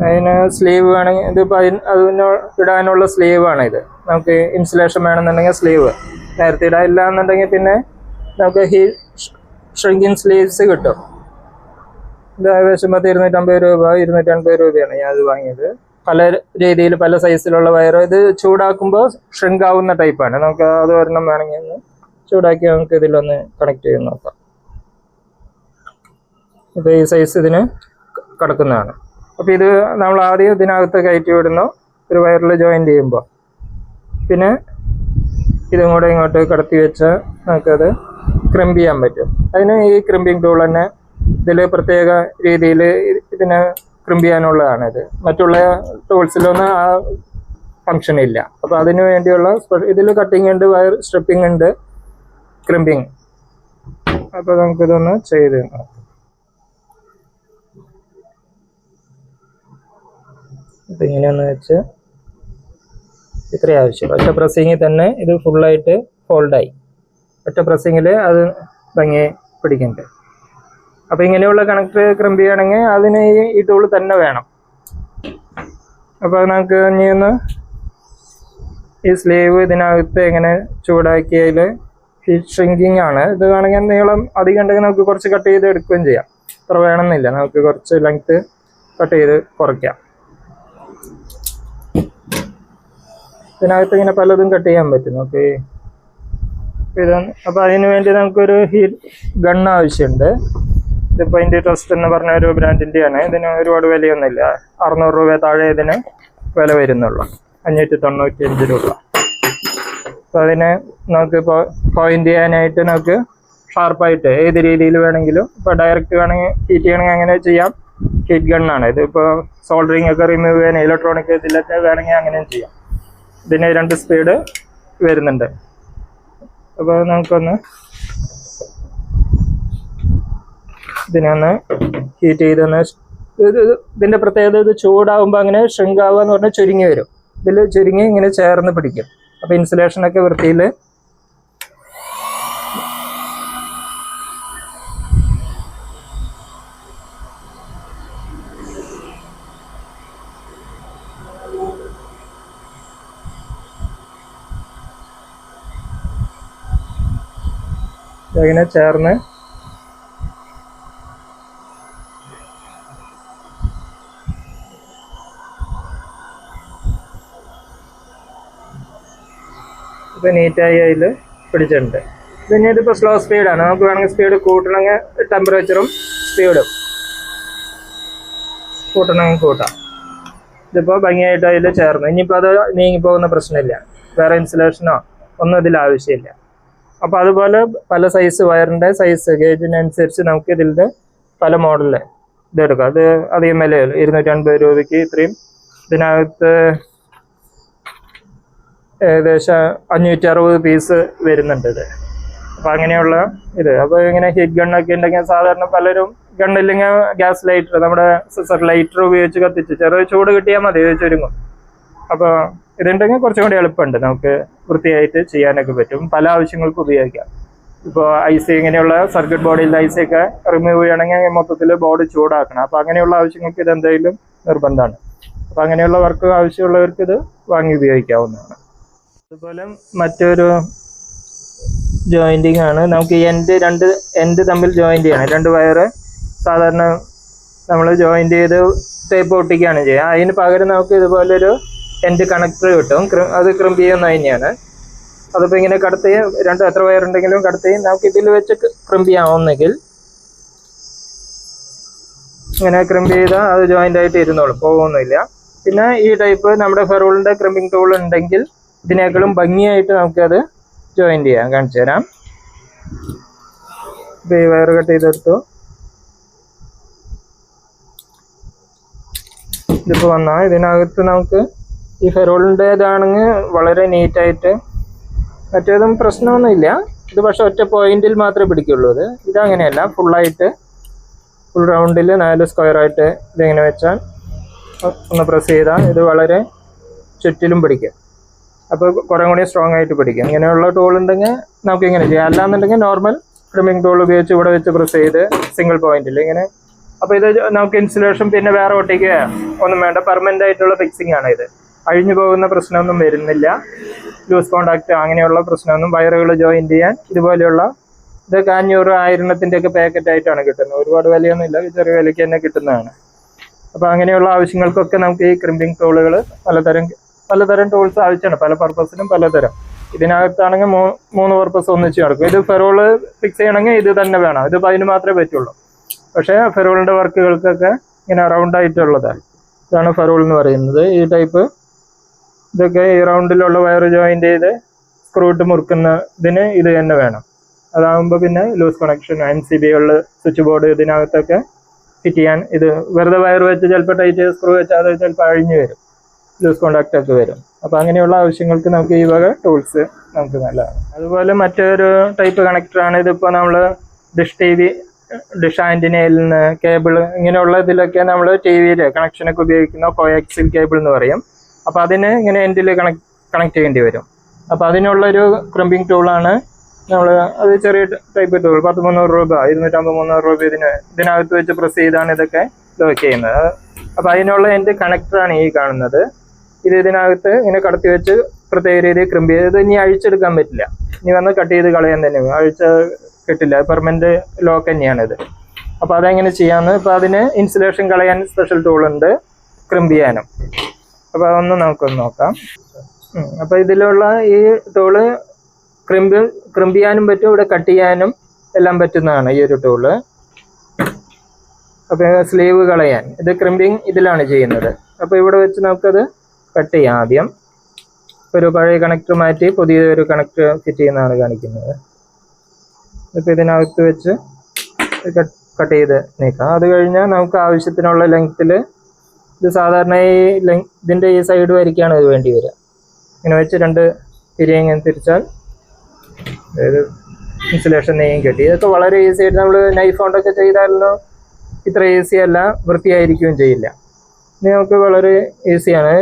അതിന് സ്ലീവ് വേണമെങ്കിൽ, ഇതിപ്പോൾ അതിന് ഇടാനുള്ള സ്ലീവാണ് ഇത്. നമുക്ക് ഇൻസുലേഷൻ വേണമെന്നുണ്ടെങ്കിൽ സ്ലീവ് നേരത്തെ ഇടാം. ഇല്ല എന്നുണ്ടെങ്കിൽ പിന്നെ നമുക്ക് ഷ്രിങ്കിങ് സ്ലീവ്സ് കിട്ടും. ഇത് ഏകദേശം 250 രൂപ, 280 രൂപയാണ് ഞാൻ അത് വാങ്ങിയത്. പല രീതിയിൽ പല സൈസിലുള്ള വയറ്. ഇത് ചൂടാക്കുമ്പോൾ ഷ്രിങ്ക് ആവുന്ന ടൈപ്പാണ്. നമുക്ക് അത് ഒരെണ്ണം വേണമെങ്കിൽ ഒന്ന് ചൂടാക്കി നമുക്ക് ഇതിലൊന്ന് കണക്ട് ചെയ്ത് നോക്കാം. ഇപ്പോൾ ഈ സൈസ് ഇതിന് കിടക്കുന്നതാണ്. അപ്പോൾ ഇത് നമ്മൾ ആദ്യം ഇതിനകത്ത് കയറ്റി വിടുന്നു ഒരു വയറിൽ ജോയിൻറ്റ് ചെയ്യുമ്പോൾ. പിന്നെ ഇതും കൂടെ ഇങ്ങോട്ട് കടത്തി വെച്ചാൽ നമുക്കത് ക്രിമ്പ് ചെയ്യാൻ പറ്റും. അതിന് ഈ ക്രിമ്പിംഗ് ടൂൾ തന്നെ ഇതിൽ പ്രത്യേക രീതിയിൽ ഇതിനെ ക്രിമ്പ് ചെയ്യാനുള്ളതാണ്. ഇത് മറ്റുള്ള ടൂൾസിലൊന്നും ആ ഫങ്ഷൻ ഇല്ല. അപ്പോൾ അതിന് വേണ്ടിയുള്ള ഇതിൽ കട്ടിങ് ഉണ്ട്, വയർ സ്ട്രിപ്പിംഗ് ഉണ്ട്, ക്രിമ്പിങ്. അപ്പോൾ നമുക്കിതൊന്ന് ചെയ്ത് നോക്കാം. അപ്പം ഇങ്ങനെയൊന്ന് വെച്ച് ഇത്രയും ആവശ്യം. ഒറ്റ പ്രസ്സിങ്ങിൽ തന്നെ ഇത് ഫുള്ളായിട്ട് ഫോൾഡായി. ഒറ്റ പ്രസ്സിങ്ങിൽ അത് ഭംഗി പിടിക്കുന്നുണ്ട്. അപ്പോൾ ഇങ്ങനെയുള്ള കണക്ടർ ക്രിമ്പ് ചെയ്യണമെങ്കിൽ അതിന് ഈ ടൂൾ തന്നെ വേണം. അപ്പോൾ നമുക്ക് ഇനി ഒന്ന് ഈ സ്ലീവ് ഇതിനകത്ത് ഇങ്ങനെ ചൂടാക്കിയതിൽ ഷ്രിങ്കിങ് ആണ്. ഇത് വേണമെങ്കിൽ നീളം അധികം ഉണ്ടെങ്കിൽ നമുക്ക് കുറച്ച് കട്ട് ചെയ്ത് എടുക്കുകയും ചെയ്യാം. അത്ര വേണമെന്നില്ല, നമുക്ക് കുറച്ച് ലെങ്ത്ത് കട്ട് ചെയ്ത് കുറയ്ക്കാം. ഇതിനകത്ത് ഇങ്ങനെ പലതും കട്ട് ചെയ്യാൻ പറ്റും നമുക്ക്. ഇതാണ്. അപ്പോൾ അതിന് വേണ്ടി നമുക്കൊരു ഹീറ്റ് ഗൺ ആവശ്യമുണ്ട്. ഇതിപ്പോൾ ഇന്ത്യ ട്രസ്റ്റ് എന്ന് പറഞ്ഞ ഒരു ബ്രാൻഡിൻ്റെയാണ്. ഇതിന് ഒരുപാട് വിലയൊന്നുമില്ല, 600 രൂപ താഴെ ഇതിന് വില വരുന്നുള്ളൂ, 595 രൂപ. അപ്പോൾ അതിന് നമുക്കിപ്പോൾ പോയിൻ്റ് ചെയ്യാനായിട്ട് നമുക്ക് ഷാർപ്പായിട്ട് ഏത് രീതിയിൽ വേണമെങ്കിലും, ഇപ്പോൾ ഡയറക്റ്റ് വേണമെങ്കിൽ ഹീറ്റ് ചെയ്യണമെങ്കിൽ അങ്ങനെ ചെയ്യാം. ഹീറ്റ് ഗണ്ണാണ് ഇത്. ഇപ്പോൾ സോൾഡറിങ് ഒക്കെ റിമൂവ് ചെയ്യാൻ, ഇലക്ട്രോണിക് ഇതിലൊക്കെ വേണമെങ്കിൽ അങ്ങനെയും ചെയ്യാം. ഇതിന് 2 സ്പീഡ് വരുന്നുണ്ട്. അപ്പോൾ നമുക്കൊന്ന് ഇതിനൊന്ന് ഹീറ്റ് ചെയ്തൊന്ന്, ഇതിൻ്റെ പ്രത്യേകത ഇത് ചൂടാകുമ്പോൾ അങ്ങനെ ഷ്രിങ്ക് ആവുക എന്ന് പറഞ്ഞാൽ ചുരുങ്ങി വരും. ഇതിൽ ചുരുങ്ങി ഇങ്ങനെ ചേർന്ന് പിടിക്കും. അപ്പോൾ ഇൻസുലേഷനൊക്കെ വൃത്തിയിൽ ഇങ്ങനെ ചേർന്ന് ഇപ്പം നീറ്റായി അതിൽ പിടിച്ചിട്ടുണ്ട്. പിന്നെ ഇതിപ്പോൾ സ്ലോ സ്പീഡാണ്. നമുക്ക് വേണമെങ്കിൽ സ്പീഡ് കൂട്ടണമെങ്കിൽ ടെമ്പറേച്ചറും സ്പീഡും കൂട്ടണമെങ്കിൽ കൂട്ടാം. ഇതിപ്പോൾ ഭംഗിയായിട്ട് അതിൽ ചേർന്നു. ഇനിയിപ്പോൾ അത് നീങ്ങിപ്പോകുന്ന പ്രശ്നമില്ല. വേറെ ഇൻസുലേഷനോ ഒന്നും ഇതിൽ ആവശ്യമില്ല. അപ്പോൾ അതുപോലെ പല സൈസ് വയറിൻ്റെ സൈസ് ഗേജിനനുസരിച്ച് നമുക്ക് ഇതിൻ്റെ പല മോഡലിൽ ഇതെടുക്കാം. അത് അധികം വിലയല്ല, 250 രൂപയ്ക്ക് ഇത്രയും. ഇതിനകത്ത് ഏകദേശം 560 പീസ് വരുന്നുണ്ട് ഇത്. അപ്പോൾ അങ്ങനെയുള്ള ഇത്. അപ്പോൾ ഇങ്ങനെ ഹീറ്റ് ഗണ്ണൊക്കെ ഉണ്ടെങ്കിൽ സാധാരണ പലരും ഗണ്ണില്ലെങ്കിൽ ഗ്യാസ് ലൈറ്റർ, നമ്മുടെ സിസർ ലൈറ്റർ ഉപയോഗിച്ച് കത്തിച്ച് ചെറിയ ചൂട് കിട്ടിയാൽ മതി, ചുരുങ്ങും. അപ്പോൾ ഇതുണ്ടെങ്കിൽ കുറച്ചും കൂടി എളുപ്പമുണ്ട്, നമുക്ക് വൃത്തിയായിട്ട് ചെയ്യാനൊക്കെ പറ്റും. പല ആവശ്യങ്ങൾക്ക് ഉപയോഗിക്കാം. ഇപ്പോൾ ഐസി ഇങ്ങനെയുള്ള സർക്യൂട്ട് ബോർഡിൽ ഐസിയൊക്കെ റിമൂവ് ചെയ്യണമെങ്കിൽ മൊത്തത്തിൽ ബോർഡ് ചൂടാക്കണം. അപ്പോൾ അങ്ങനെയുള്ള ആവശ്യങ്ങൾക്ക് ഇത് എന്തായാലും നിർബന്ധമാണ്. അപ്പോൾ അങ്ങനെയുള്ള വർക്ക് ആവശ്യമുള്ളവർക്ക് ഇത് വാങ്ങി ഉപയോഗിക്കാവുന്നതാണ്. അതുപോലെ മറ്റൊരു ജോയിൻറ്റിങ് ആണ്. നമുക്ക് രണ്ട് എൻഡ് തമ്മിൽ ജോയിൻ്റ് ചെയ്യണം. 2 വയറ് സാധാരണ നമ്മൾ ജോയിൻ്റ് ചെയ്ത് ടേപ്പ് ഒട്ടിക്കുകയാണ് ചെയ്യുക. അതിന് പകരം നമുക്ക് ഇതുപോലൊരു എൻഡ് കണക്ടർ കിട്ടും. അത് ക്രിമ്പ് ചെയ്യുന്ന തന്നെയാണ്. അതിപ്പോൾ ഇങ്ങനെ കടത്തി എത്ര വയറുണ്ടെങ്കിലും കടത്തി നമുക്ക് ഇതിൽ വെച്ച് ക്രിമ്പ് ചെയ്യാവുന്നെങ്കിൽ ഇങ്ങനെ ക്രിമ്പ് ചെയ്താൽ അത് ജോയിൻ്റ് ആയിട്ട് ഇരുന്നോളും, പോകുന്നില്ല. പിന്നെ ഈ ടൈപ്പ് നമ്മുടെ ഫെറോളിൻ്റെ ക്രിമ്പിങ് ടൂൾ ഉണ്ടെങ്കിൽ ഇതിനേക്കാളും ഭംഗിയായിട്ട് നമുക്കത് ജോയിൻ്റ് ചെയ്യാം. കാണിച്ചു തരാം. ഇപ്പോൾ ഈ വയർ കട്ട് ചെയ്തെടുത്തു. ഇതിപ്പോൾ വന്നാൽ ഇതിനകത്ത് നമുക്ക് ഈ ഫെറോളിൻ്റേതാണെങ്കിൽ വളരെ നീറ്റായിട്ട്, മറ്റേതും പ്രശ്നമൊന്നുമില്ല. ഇത് പക്ഷെ ഒറ്റ പോയിന്റിൽ മാത്രമേ പിടിക്കുള്ളൂ. ഇതങ്ങനെയല്ല, ഫുൾ റൗണ്ടിൽ 4 സ്ക്വയറായിട്ട് ഇതിങ്ങനെ വെച്ചാൽ ഒന്ന് പ്രസ് ചെയ്താൽ ഇത് വളരെ ചുറ്റിലും പിടിക്കും. അപ്പോൾ കുറേ കൂടി സ്ട്രോങ് ആയിട്ട് പിടിക്കും. ഇങ്ങനെയുള്ള ടൂൾ ഉണ്ടെങ്കിൽ നമുക്ക് ഇങ്ങനെ ചെയ്യാം. അല്ലാന്നുണ്ടെങ്കിൽ നോർമൽ ട്രിമ്മിങ് ടൂൾ ഉപയോഗിച്ച് ഇവിടെ വെച്ച് പ്രസ് ചെയ്ത് സിംഗിൾ പോയിന്റിൽ ഇങ്ങനെ. അപ്പോൾ ഇത് നമുക്ക് ഇൻസുലേഷൻ പിന്നെ വേറെ ഒട്ടിക്കുക ഒന്നും വേണ്ട, പെർമനൻ്റ് ആയിട്ടുള്ള ഫിക്സിംഗ് ആണ് ഇത്. അഴിഞ്ഞു പോകുന്ന പ്രശ്നമൊന്നും വരുന്നില്ല, ലൂസ് കോണ്ടാക്ട് അങ്ങനെയുള്ള പ്രശ്നമൊന്നും. വയറുകൾ ജോയിൻറ്റ് ചെയ്യാൻ ഇതുപോലെയുള്ള ഇതൊക്കെ 500-1000 ഒക്കെ പാക്കറ്റ് ആയിട്ടാണ് കിട്ടുന്നത്. ഒരുപാട് വിലയൊന്നുമില്ല, ചെറിയ വിലയ്ക്ക് തന്നെ കിട്ടുന്നതാണ്. അപ്പോൾ അങ്ങനെയുള്ള ആവശ്യങ്ങൾക്കൊക്കെ നമുക്ക് ഈ ക്രിമ്പിംഗ് ടൂളുകൾ പലതരം ടൂൾസ് ആവശ്യമാണ്. പല പർപ്പസിനും പലതരം. ഇതിനകത്താണെങ്കിൽ 3 പർപ്പസ് ഒന്നിച്ച് നടക്കും. ഇത് ഫെറോള് ഫിക്സ് ചെയ്യണമെങ്കിൽ ഇത് തന്നെ വേണം. ഇതിപ്പോൾ അതിന് മാത്രമേ പറ്റുള്ളൂ. പക്ഷേ ഫെറോളിൻ്റെ വർക്കുകൾക്കൊക്കെ ഇങ്ങനെ റൗണ്ട് ആയിട്ടുള്ളതാണ്. ഇതാണ് ഫെറോൾ എന്ന് പറയുന്നത്. ഈ ടൈപ്പ് ഇതൊക്കെ ഈ റൗണ്ടിലുള്ള വയർ ജോയിൻ്റ് ചെയ്ത് സ്ക്രൂ ഇട്ട് മുറുക്കുന്നതിന് ഇത് തന്നെ വേണം. അതാകുമ്പോൾ പിന്നെ ലൂസ് കണക്ഷൻ NCBയുള്ള സ്വിച്ച് ബോർഡ് ഇതിനകത്തൊക്കെ ഫിറ്റ് ചെയ്യാൻ ഇത് വെറുതെ വയർ വെച്ച് ചിലപ്പോൾ ടൈറ്റ് സ്ക്രൂ വെച്ചാൽ അത് ചിലപ്പോൾ അഴിഞ്ഞു വരും, ലൂസ് കോണ്ടാക്റ്റ് ഒക്കെ വരും. അപ്പോൾ അങ്ങനെയുള്ള ആവശ്യങ്ങൾക്ക് നമുക്ക് ഈ വക ടൂൾസ് നമുക്ക് നല്ലതാണ്. അതുപോലെ മറ്റൊരു ടൈപ്പ് കണക്ടറാണ്. ഇതിപ്പോൾ നമ്മൾ ഡിഷ് ആൻറ്റിനയിൽ നിന്ന് കേബിൾ ഇങ്ങനെയുള്ള ഇതിലൊക്കെ നമ്മൾ TV കണക്ഷനൊക്കെ ഉപയോഗിക്കുന്ന കോയാക്സിൽ കേബിൾ എന്ന് പറയും. അപ്പോൾ അതിന് ഇങ്ങനെ എൻഡിൽ കണക്ട് ചെയ്യേണ്ടി വരും. അപ്പോൾ അതിനുള്ളൊരു ക്രിമ്പിംഗ് ടൂളാണ് നമ്മൾ. അത് ചെറിയ ടൈപ്പ് ടൂൾ 300 രൂപ 250-300 രൂപ ഇതിനകത്ത് വെച്ച് പ്രസ് ചെയ്താണ് ഇതൊക്കെ ലോക്ക് ചെയ്യുന്നത്. അപ്പോൾ അതിനുള്ള എൻ്റെ കണക്ടറാണ് ഈ കാണുന്നത്. ഇതിനകത്ത് ഇങ്ങനെ കടത്തി വെച്ച് പ്രത്യേക രീതിയിൽ ക്രിമ്പ് ചെയ്ത് ഇനി അഴിച്ചെടുക്കാൻ പറ്റില്ല. ഇനി വന്ന് കട്ട് ചെയ്ത് കളയാൻ തന്നെ, കിട്ടില്ല. പെർമനന്റ് ലോക്ക് തന്നെയാണിത്. അപ്പോൾ അതെങ്ങനെ ചെയ്യാമെന്ന്. ഇപ്പോൾ അതിന് ഇൻസുലേഷൻ കളയാൻ സ്പെഷ്യൽ ടൂളുണ്ട്, ക്രിമ്പ് ചെയ്യാനും. അപ്പോൾ അതൊന്ന് നമുക്കൊന്ന് നോക്കാം. അപ്പോൾ ഇതിലുള്ള ഈ ടൂള് ക്രിമ്പ് ചെയ്യാനും പറ്റും, ഇവിടെ കട്ട് ചെയ്യാനും എല്ലാം പറ്റുന്നതാണ് ഈ ഒരു ടൂള്. അപ്പോൾ സ്ലീവ് കളയാൻ ഇത് ക്രിമ്പിങ് ഇതിലാണ് ചെയ്യുന്നത്. അപ്പോൾ ഇവിടെ വെച്ച് നമുക്കത് കട്ട് ചെയ്യാം. ആദ്യം ഒരു പഴയ കണക്ടർ മാറ്റി പുതിയൊരു കണക്ടർ ഫിറ്റ് ചെയ്യുന്നതാണ് കാണിക്കുന്നത്. ഇപ്പോൾ ഇതിനകത്ത് വെച്ച് കട്ട് ചെയ്ത് നീക്കാം. അത് കഴിഞ്ഞാൽ നമുക്ക് ആവശ്യത്തിനുള്ള ലെങ്ത്തിൽ ഇത് സാധാരണ ഇതിൻ്റെ ഈ സൈഡ് വരയ്ക്കാണ് ഇത് വേണ്ടി വരിക. ഇങ്ങനെ വെച്ച് 2 ഇങ്ങനെ തിരിച്ചാൽ അതായത് ഇൻസുലേഷൻ നെയ്യും കിട്ടി. ഇതൊക്കെ വളരെ ഈസി ആയിട്ട് നമ്മൾ നൈഫ് കൊണ്ടൊക്കെ ചെയ്താലോ ഇത്ര ഈസി അല്ല, വൃത്തിയായിരിക്കുകയും ചെയ്യില്ല. ഇത് നമുക്ക് വളരെ ഈസിയാണ്.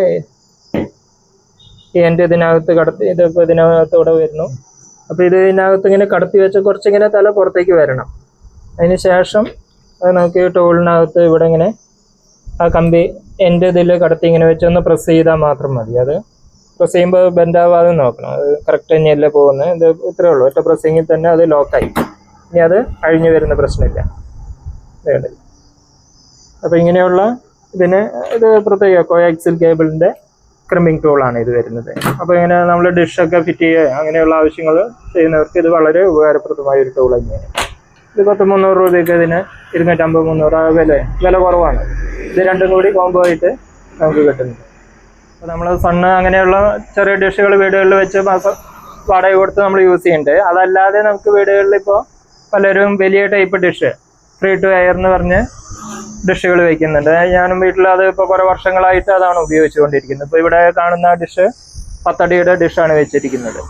ഈ എൻ്റെ ഇതിനകത്ത് കടത്തി ഇതിപ്പോൾ ഇതിനകത്തൂടെ വരുന്നു. അപ്പോൾ ഇതിനകത്ത് ഇങ്ങനെ കടത്തി വെച്ച് കുറച്ചിങ്ങനെ തല പുറത്തേക്ക് വരണം. അതിന് ശേഷം അത് നമുക്ക് ഈ ടൂളിനകത്ത് ഇവിടെ ഇങ്ങനെ ആ കമ്പി എൻ്റെ ഇതിൽ കടത്തി ഇങ്ങനെ വെച്ചൊന്ന് പ്രസ് ചെയ്താൽ മാത്രം മതി. അത് പ്രസ് ചെയ്യുമ്പോൾ ബെൻഡാവാതെ നോക്കണം. അത് കറക്റ്റ് തന്നെയല്ലേ പോകുന്നത്. ഇത് ഇത്രയേ ഉള്ളൂ. ഒറ്റ പ്രസ്സിങ്ങിൽ തന്നെ അത് ലോക്കായി. ഇനി അത് അഴിഞ്ഞു വരുന്ന പ്രശ്നമില്ല. അപ്പോൾ ഇങ്ങനെയുള്ള ഇതിന് ഇത് പ്രത്യേക കോയാക്സിൽ കേബിളിൻ്റെ ക്രിമ്പിംഗ് ടൂളാണ് ഇത് വരുന്നത്. അപ്പോൾ ഇങ്ങനെ നമ്മൾ ഡിഷൊക്കെ ഫിറ്റ് ചെയ്യുക അങ്ങനെയുള്ള ആവശ്യങ്ങൾ ചെയ്യുന്നവർക്ക് ഇത് വളരെ ഉപകാരപ്രദമായ ഒരു ടൂൾ തന്നെയാണ്. ഇത് 300 രൂപയ്ക്ക് ഇതിന് 250-300 വില കുറവാണ്. ഇത് രണ്ടും കൂടി കോംബോ ആയിട്ട് നമുക്ക് കിട്ടുന്നുണ്ട്. അപ്പോൾ നമ്മൾ സണ്ണ് അങ്ങനെയുള്ള ചെറിയ ഡിഷുകൾ വീടുകളിൽ വെച്ച് മാസം വാടക കൊടുത്ത് നമ്മൾ യൂസ് ചെയ്യുന്നുണ്ട്. അതല്ലാതെ നമുക്ക് വീടുകളിൽ ഇപ്പോൾ പലരും വലിയ type dish free to air എന്ന് പറഞ്ഞ് ഡിഷുകൾ വയ്ക്കുന്നുണ്ട്. ഞാനും വീട്ടിൽ അത് ഇപ്പോൾ കുറേ വർഷങ്ങളായിട്ട് അതാണ് ഉപയോഗിച്ചുകൊണ്ടിരിക്കുന്നത്. ഇപ്പോൾ ഇവിടെ കാണുന്ന ഡിഷ് 10 അടിയുടെ ഡിഷാണ് വെച്ചിരിക്കുന്നത്.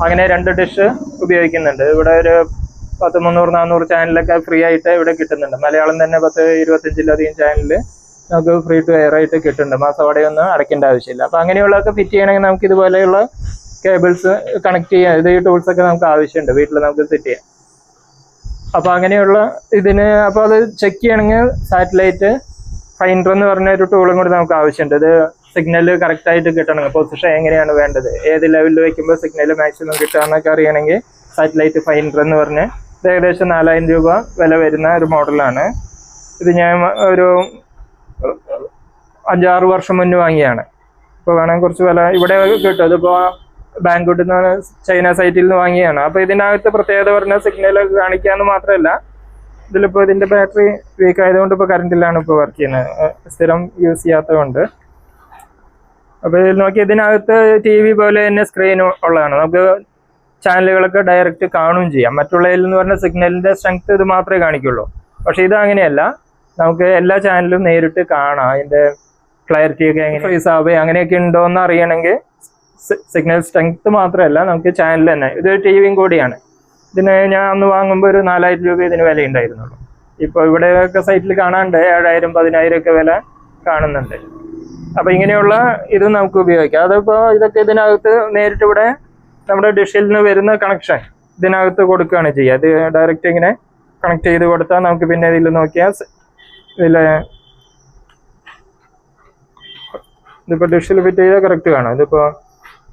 അങ്ങനെ 2 ഡിഷ് ഉപയോഗിക്കുന്നുണ്ട്. ഇവിടെ ഒരു 300-400 ചാനലൊക്കെ ഫ്രീ ആയിട്ട് ഇവിടെ കിട്ടുന്നുണ്ട്. മലയാളം തന്നെ 10-25 ചാനൽ നമുക്ക് ഫ്രീ ടു എയർ ആയിട്ട് കിട്ടുന്നുണ്ട്. മാസവാടകയൊന്നും അടയ്ക്കേണ്ട ആവശ്യമില്ല. അപ്പോൾ അങ്ങനെയുള്ളതൊക്കെ ഫിറ്റ് ചെയ്യണമെങ്കിൽ നമുക്ക് ഇതുപോലെയുള്ള കേബിൾസ് കണക്ട് ചെയ്യാം. ഇത് ഈ ടൂൾസൊക്കെ നമുക്ക് ആവശ്യമുണ്ട്, വീട്ടിൽ നമുക്ക് സെറ്റ് ചെയ്യാം. അപ്പോൾ അങ്ങനെയുള്ള ഇതിന് അപ്പോൾ അത് ചെക്ക് ചെയ്യണമെങ്കിൽ സാറ്റലൈറ്റ് ഫൈൻഡർ എന്ന് പറഞ്ഞ ഒരു ടൂളും കൂടി നമുക്ക് ആവശ്യമുണ്ട്. ഇത് സിഗ്നൽ കറക്റ്റായിട്ട് കിട്ടണമെങ്കിൽ പൊസിഷൻ എങ്ങനെയാണ് വേണ്ടത്, ഏത് ലെവലിൽ വയ്ക്കുമ്പോൾ സിഗ്നൽ മാക്സിമം കിട്ടുക എന്നൊക്കെ അറിയണമെങ്കിൽ സാറ്റലൈറ്റ് ഫൈൻഡർ എന്ന് പറഞ്ഞ് ഇത് ഏകദേശം 4000 രൂപ വില വരുന്ന ഒരു മോഡലാണ്. ഇത് ഞാൻ ഒരു 5-6 വർഷം മുന്നേ വാങ്ങിയാണ്. ഇപ്പോൾ വേണമെങ്കിൽ കുറച്ച് വില ഇവിടെ കിട്ടും. ഇതിപ്പോൾ ബാങ്കുട്ടിൽ നിന്ന് ചൈന സൈറ്റിൽ നിന്ന് വാങ്ങിയാണ്. അപ്പോൾ ഇതിനകത്ത് പ്രത്യേകത പറഞ്ഞാൽ സിഗ്നൽ കാണിക്കാമെന്ന് മാത്രമല്ല, ഇതിലിപ്പോൾ ഇതിൻ്റെ ബാറ്ററി വീക്ക് ആയതുകൊണ്ട് ഇപ്പോൾ കറണ്ടിലാണ് ഇപ്പോൾ വർക്ക് ചെയ്യുന്നത്, സ്ഥിരം യൂസ് ചെയ്യാത്തതുകൊണ്ട്. അപ്പോൾ ഇതിൽ നോക്കി ഇതിനകത്ത് TV പോലെ തന്നെ സ്ക്രീൻ ഉള്ളതാണ്. നമുക്ക് ചാനലുകളൊക്കെ ഡയറക്റ്റ് കാണുകയും ചെയ്യാം. മറ്റുള്ളതിൽ എന്ന് പറഞ്ഞാൽ സിഗ്നലിൻ്റെ സ്ട്രെങ്ത് ഇത് മാത്രമേ കാണിക്കുള്ളൂ. പക്ഷേ ഇത് അങ്ങനെയല്ല, നമുക്ക് എല്ലാ ചാനലും നേരിട്ട് കാണാം. അതിൻ്റെ ക്ലാരിറ്റിയൊക്കെ എങ്ങനെ ഫ്രീസ് ആവുക അങ്ങനെയൊക്കെ ഉണ്ടോ എന്ന് അറിയണമെങ്കിൽ സിഗ്നൽ സ്ട്രെങ്ത് മാത്രമല്ല, നമുക്ക് ചാനൽ തന്നെ ഇത് TVയും കൂടിയാണ്. ഇതിന് ഞാൻ അന്ന് വാങ്ങുമ്പോൾ ഒരു 4000 രൂപ ഇതിന് വില ഉണ്ടായിരുന്നുള്ളൂ. ഇപ്പോൾ ഇവിടെയൊക്കെ സൈറ്റിൽ കാണാണ്ട് 7000-10000 ഒക്കെ വില കാണുന്നുണ്ട്. അപ്പോൾ ഇങ്ങനെയുള്ള ഇത് നമുക്ക് ഉപയോഗിക്കാം. അതിപ്പോൾ ഇതൊക്കെ ഇതിനകത്ത് നേരിട്ട് ഇവിടെ നമ്മുടെ ഡിഷിൽ നിന്ന് വരുന്ന കണക്ഷൻ ഇതിനകത്ത് കൊടുക്കുകയാണ് ചെയ്യുക. ഇത് ഡയറക്റ്റ് ഇങ്ങനെ കണക്ട് ചെയ്ത് കൊടുത്താൽ നമുക്ക് പിന്നെ ഇതിൽ നോക്കിയാൽ ഇതിപ്പോൾ ഡിഷിൽ ഫിറ്റ് ചെയ്താൽ കറക്റ്റ് കാണാം. ഇതിപ്പോൾ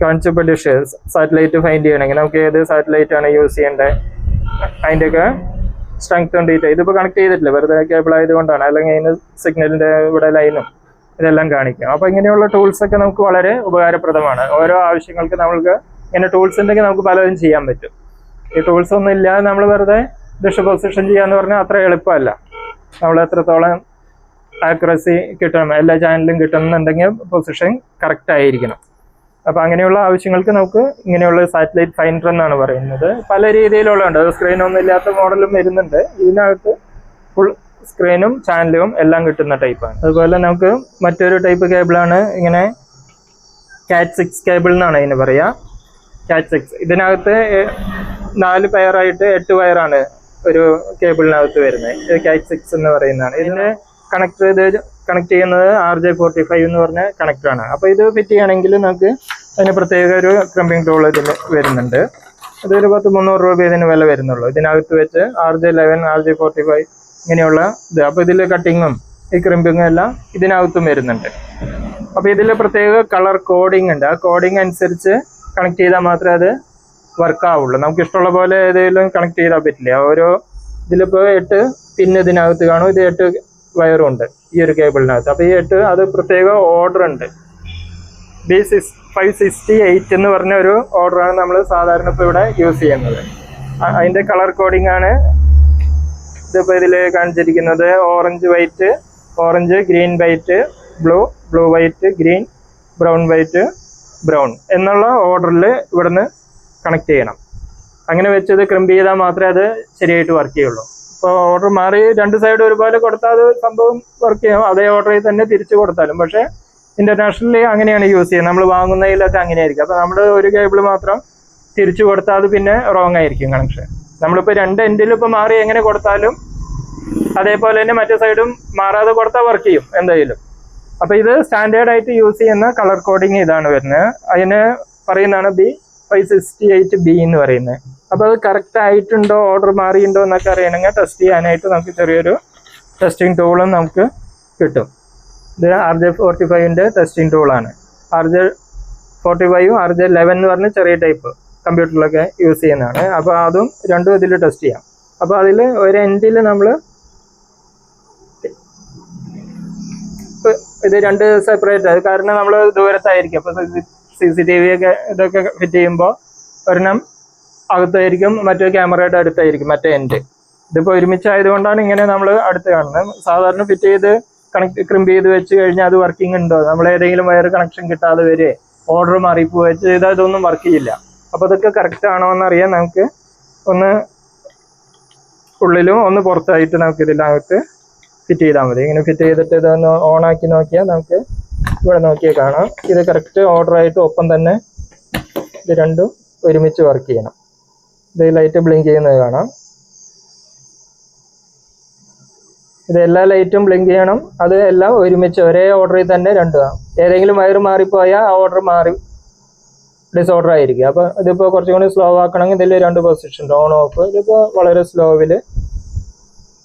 കാണിച്ചപ്പോൾ ഡിഷ് സാറ്റലൈറ്റ് ഫൈൻഡ് ചെയ്യണമെങ്കിൽ നമുക്ക് ഏത് സാറ്റലൈറ്റ് ആണ് യൂസ് ചെയ്യേണ്ടത്, അതിൻ്റെയൊക്കെ സ്ട്രെങ്ത് കണ്ടിട്ട് ഇതിപ്പോൾ കണക്ട് ചെയ്തിട്ടില്ല, വെറുതെ കേബിൾ ആയതുകൊണ്ടാണ്. അല്ലെങ്കിൽ അതിന് സിഗ്നലിൻ്റെ ഇവിടെ ലൈനും ഇതെല്ലാം കാണിക്കും. അപ്പോൾ ഇങ്ങനെയുള്ള ടൂൾസൊക്കെ നമുക്ക് വളരെ ഉപകാരപ്രദമാണ്. ഓരോ ആവശ്യങ്ങൾക്ക് നമ്മൾക്ക് ഇങ്ങനെ ടൂൾസ് ഉണ്ടെങ്കിൽ നമുക്ക് പലതും ചെയ്യാൻ പറ്റും. ഈ ടൂൾസ് ഒന്നും ഇല്ലാതെ നമ്മൾ വെറുതെ ഡിഷ് പൊസിഷൻ ചെയ്യാന്ന് പറഞ്ഞാൽ അത്ര എളുപ്പമല്ല. നമ്മൾ എത്രത്തോളം ആക്യുറസി കിട്ടണം, എല്ലാ ചാനലും കിട്ടണമെന്നുണ്ടെങ്കിൽ പൊസിഷൻ കറക്റ്റ് ആയിരിക്കണം. അപ്പോൾ അങ്ങനെയുള്ള ആവശ്യങ്ങൾക്ക് നമുക്ക് ഇങ്ങനെയുള്ള സാറ്റലൈറ്റ് ഫൈൻഡർ എന്നാണ് പറയുന്നത്. പല രീതിയിലുള്ളതുണ്ട്. അത് സ്ക്രീനൊന്നും ഇല്ലാത്ത മോഡലും വരുന്നുണ്ട്. ഇതിനകത്ത് ഫുൾ സ്ക്രീനും ചാനലും എല്ലാം കിട്ടുന്ന ടൈപ്പാണ്. അതുപോലെ നമുക്ക് മറ്റൊരു ടൈപ്പ് കേബിളാണ് ഇങ്ങനെ Cat 6 കേബിൾ എന്നാണ് അതിന് പറയുക. Cat 6 ഇതിനകത്ത് 4 പെയറായിട്ട് 8 വയറാണ് ഒരു കേബിളിനകത്ത് വരുന്നത്. ഇത് Cat 6 എന്ന് പറയുന്നതാണ്. ഇതിൻ്റെ കണക്ടർ ഇത് കണക്ട് ചെയ്യുന്നത് RJ45 എന്ന് പറഞ്ഞ കണക്ടറാണ്. അപ്പോൾ ഇത് ഫിറ്റ് ചെയ്യണമെങ്കിൽ നമുക്ക് അതിന് പ്രത്യേക ഒരു ക്രിമ്പിംഗ് ടൂൾ ഇതിന് വരുന്നുണ്ട്. അതൊരു 300 രൂപ ഇതിന് വില വരുന്നുള്ളൂ. ഇതിനകത്ത് വെച്ച് RJ11 RJ45 ഇങ്ങനെയുള്ള ഇത്. അപ്പോൾ ഇതിൽ കട്ടിങ്ങും ഈ ക്രിമ്പിങ്ങും എല്ലാം ഇതിനകത്തും വരുന്നുണ്ട്. അപ്പോൾ ഇതിൽ പ്രത്യേക കളർ കോഡിങ് ഉണ്ട്. ആ കോഡിങ് അനുസരിച്ച് കണക്ട് ചെയ്താൽ മാത്രമേ അത് വർക്ക് ആവുള്ളൂ. നമുക്ക് ഇഷ്ടമുള്ള പോലെ ഏതെങ്കിലും കണക്ട് ചെയ്താൽ പറ്റില്ല. ഓരോ ഇതിലിപ്പോൾ 8 പിൻ ഇതിനകത്ത് കാണും. ഇത് 8 വയറും ഉണ്ട് ഈ ഒരു കേബിളിനകത്ത്. അപ്പോൾ ഈ 8 അത് പ്രത്യേക ഓർഡർ ഉണ്ട്. B568 എന്ന് പറഞ്ഞ ഒരു ഓർഡറാണ് നമ്മൾ സാധാരണ ഇപ്പോൾ ഇവിടെ യൂസ് ചെയ്യുന്നത്. അതിൻ്റെ കളർ കോഡിംഗ് ആണ് ഇതിപ്പോൾ ഇതിൽ കാണിച്ചിരിക്കുന്നത്. Orange white, orange green white, blue, blue white green, brown white brown എന്നുള്ള ഓർഡറിൽ ഇവിടുന്ന് കണക്ട് ചെയ്യണം. അങ്ങനെ വെച്ചത് ക്രിമ്പ് ചെയ്താൽ മാത്രമേ അത് ശരിയായിട്ട് വർക്ക് ചെയ്യുള്ളൂ. ഇപ്പോൾ ഓർഡർ മാറി 2 സൈഡ് ഒരുപോലെ കൊടുത്താൽ അത് സംഭവം വർക്ക് ചെയ്യും. അതേ ഓർഡറിൽ തന്നെ തിരിച്ചു കൊടുത്താലും. പക്ഷേ ഇൻ്റർനാഷണലി അങ്ങനെയാണ് യൂസ് ചെയ്യുന്നത്. നമ്മൾ വാങ്ങുന്നതിലൊക്കെ അങ്ങനെയായിരിക്കും. അപ്പോൾ നമ്മൾ ഒരു കേബിൾ മാത്രം തിരിച്ചു കൊടുത്താൽ അത് പിന്നെ റോങ് ആയിരിക്കും കണക്ഷൻ. നമ്മളിപ്പോൾ 2 എൻഡിലും ഇപ്പോൾ മാറി എങ്ങനെ കൊടുത്താലും അതേപോലെ തന്നെ മറ്റേ സൈഡും മാറാതെ കൊടുത്താൽ വർക്ക് ചെയ്യും എന്തായാലും. അപ്പോൾ ഇത് സ്റ്റാൻഡേർഡായിട്ട് യൂസ് ചെയ്യുന്ന കളർ കോഡിങ് ഇതാണ് വരുന്നത്. അതിന് പറയുന്നതാണ് B568B എന്ന് പറയുന്നത്. അപ്പോൾ അത് കറക്റ്റ് ആയിട്ടുണ്ടോ, ഓർഡർ മാറിയിട്ടുണ്ടോ എന്നൊക്കെ അറിയണമെങ്കിൽ ടെസ്റ്റ് ചെയ്യാനായിട്ട് നമുക്ക് ചെറിയൊരു ടെസ്റ്റിംഗ് ടൂളും നമുക്ക് കിട്ടും. ഇത് RJ45ൻ്റെ ടെസ്റ്റിംഗ് ടൂളാണ്. RJ45ഉം RJ11 എന്ന് പറഞ്ഞ ചെറിയ ടൈപ്പ് കമ്പ്യൂട്ടറിലൊക്കെ യൂസ് ചെയ്യുന്നതാണ്. അപ്പോൾ അതും രണ്ടും ഇതിൽ ടെസ്റ്റ് ചെയ്യാം. അപ്പോൾ അതിൽ ഒരു എൻഡിൽ നമ്മൾ ഇത് രണ്ട് സെപ്പറേറ്റ്, അത് കാരണം നമ്മൾ ദൂരത്തായിരിക്കും. അപ്പോൾ CCTV ഒക്കെ ഇതൊക്കെ ഫിറ്റ് ചെയ്യുമ്പോൾ ഒരെണ്ണം അകത്തായിരിക്കും, മറ്റേ ക്യാമറയുടെ അടുത്തായിരിക്കും മറ്റേ എൻഡ്. ഇതിപ്പോൾ ഒരുമിച്ചായതുകൊണ്ടാണ് ഇങ്ങനെ നമ്മൾ അടുത്ത് കാണുന്നത്. സാധാരണ ഫിറ്റ് ചെയ്ത് ക്രിമ്പ് ചെയ്ത് വെച്ച് കഴിഞ്ഞാൽ അത് വർക്കിംഗ് ഉണ്ടോ, നമ്മൾ ഏതെങ്കിലും വയർ കണക്ഷൻ കിട്ടാതെ വരെ ഓർഡർ മാറിപ്പോവുക ചെയ്താൽ ഇതൊന്നും വർക്ക് ചെയ്യില്ല. അപ്പോൾ ഇതൊക്കെ കറക്റ്റ് ആണോ എന്നറിയാൻ നമുക്ക് ഒന്ന് ഉള്ളിലും ഒന്ന് പുറത്തായിട്ട് നമുക്ക് ഇതിനകത്ത് ഫിറ്റ് ചെയ്താൽ മതി. ഇങ്ങനെ ഫിറ്റ് ചെയ്തിട്ട് ഇതൊന്ന് ഓണാക്കി നോക്കിയാൽ നമുക്ക് ഇവിടെ നോക്കിയാൽ കാണാം ഇത് കറക്റ്റ് ഓർഡറായിട്ട് ഒപ്പം തന്നെ ഇത് രണ്ടും ഒരുമിച്ച് വർക്ക് ചെയ്യണം. ഇത് ലൈറ്റ് ബ്ലിങ്ക് ചെയ്യുന്നത് കാണാം. ഇത് എല്ലാ ലൈറ്റും ബ്ലിങ്ക് ചെയ്യണം. അത് എല്ലാം ഒരുമിച്ച് ഒരേ ഓർഡറിൽ തന്നെ രണ്ടും. ഏതെങ്കിലും വയർ മാറിപ്പോയാൽ ആ ഓർഡർ മാറി ഡിസോർഡർ ആയിരിക്കും. അപ്പോൾ ഇതിപ്പോൾ കുറച്ചും കൂടി സ്ലോ ആക്കണമെങ്കിൽ ഇതിൽ രണ്ട് പൊസിഷൻ ഉണ്ട്, ഓൺ ഓഫ്. ഇതിപ്പോൾ വളരെ സ്ലോവിൽ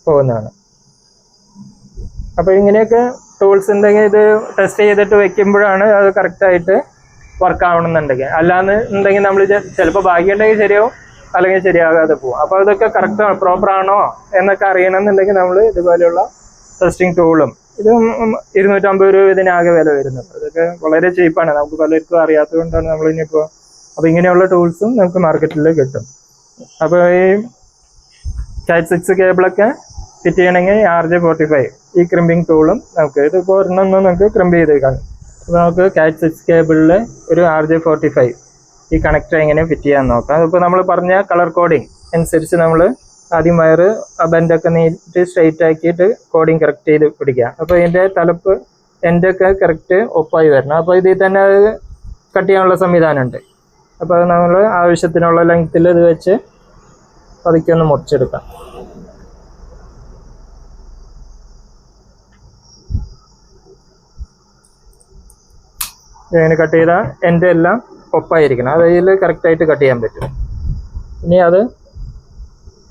പോകുന്നതാണ്. അപ്പോൾ ഇങ്ങനെയൊക്കെ ടൂൾസ് ഉണ്ടെങ്കിൽ ഇത് ടെസ്റ്റ് ചെയ്തിട്ട് വെക്കുമ്പോഴാണ് അത് കറക്റ്റായിട്ട് വർക്ക് ആവണമെന്നുണ്ടെങ്കിൽ. അല്ലാന്നുണ്ടെങ്കിൽ നമ്മൾ ചിലപ്പോൾ ഭാഗ്യമുണ്ടെങ്കിൽ ശരിയാവും, അല്ലെങ്കിൽ ശരിയാകാതെ പോകും. അപ്പോൾ ഇതൊക്കെ കറക്റ്റ് പ്രോപ്പർ ആണോ എന്നൊക്കെ അറിയണമെന്നുണ്ടെങ്കിൽ നമ്മൾ ഇതുപോലെയുള്ള ടെസ്റ്റിംഗ് ടൂളും ഇത് 250 രൂപ ഇതിനാകെ വില വരുന്നത്. അതൊക്കെ വളരെ ചീപ്പാണ്, നമുക്ക് പലർക്കും അറിയാത്തത് കൊണ്ടാണ് നമ്മളിനിപ്പോൾ. അപ്പോൾ ഇങ്ങനെയുള്ള ടൂൾസും നമുക്ക് മാർക്കറ്റിൽ കിട്ടും. അപ്പോൾ ഈ Cat 6 കേബിളൊക്കെ ഫിറ്റ് ചെയ്യണമെങ്കിൽ RJ45 ഈ ക്രിമ്പിംഗ് ടൂളും നമുക്ക് ഇതിപ്പോൾ ഒരെണ്ണം നമുക്ക് ക്രിമ്പ് ചെയ്തേക്കാം. അപ്പോൾ നമുക്ക് Cat 6 കേബിളിൽ ഒരു RJ45 ഈ കണക്ടർ എങ്ങനെ ഫിറ്റ് ചെയ്യാൻ നോക്കാം. അതിപ്പോൾ നമ്മൾ പറഞ്ഞ കളർ കോഡിങ് അനുസരിച്ച് നമ്മൾ ആദ്യം വയർ ബെൻഡൊക്കെ നീട്ടി സ്ട്രൈറ്റ് ആക്കിയിട്ട് കോഡിങ് കറക്റ്റ് ചെയ്ത് പിടിക്കുക. അപ്പോൾ ഇതിൻ്റെ തലപ്പ് എൻഡൊക്കെ കറക്റ്റ് ഒപ്പായി വരണം. അപ്പോൾ ഇതിൽ തന്നെ അത് കട്ട് ചെയ്യാനുള്ള സംവിധാനമുണ്ട്. അപ്പോൾ അത് നമ്മൾ ആവശ്യത്തിനുള്ള ലെങ്ത്തിൽ ഇത് വെച്ച് പതുക്കെ ഒന്ന് മുറിച്ചെടുക്കാം. ഇങ്ങനെ കട്ട് ചെയ്താൽ എൻ്റെ എല്ലാം ഒപ്പായിരിക്കണം, അതിൽ കറക്റ്റായിട്ട് കട്ട് ചെയ്യാൻ പറ്റും. ഇനി അത്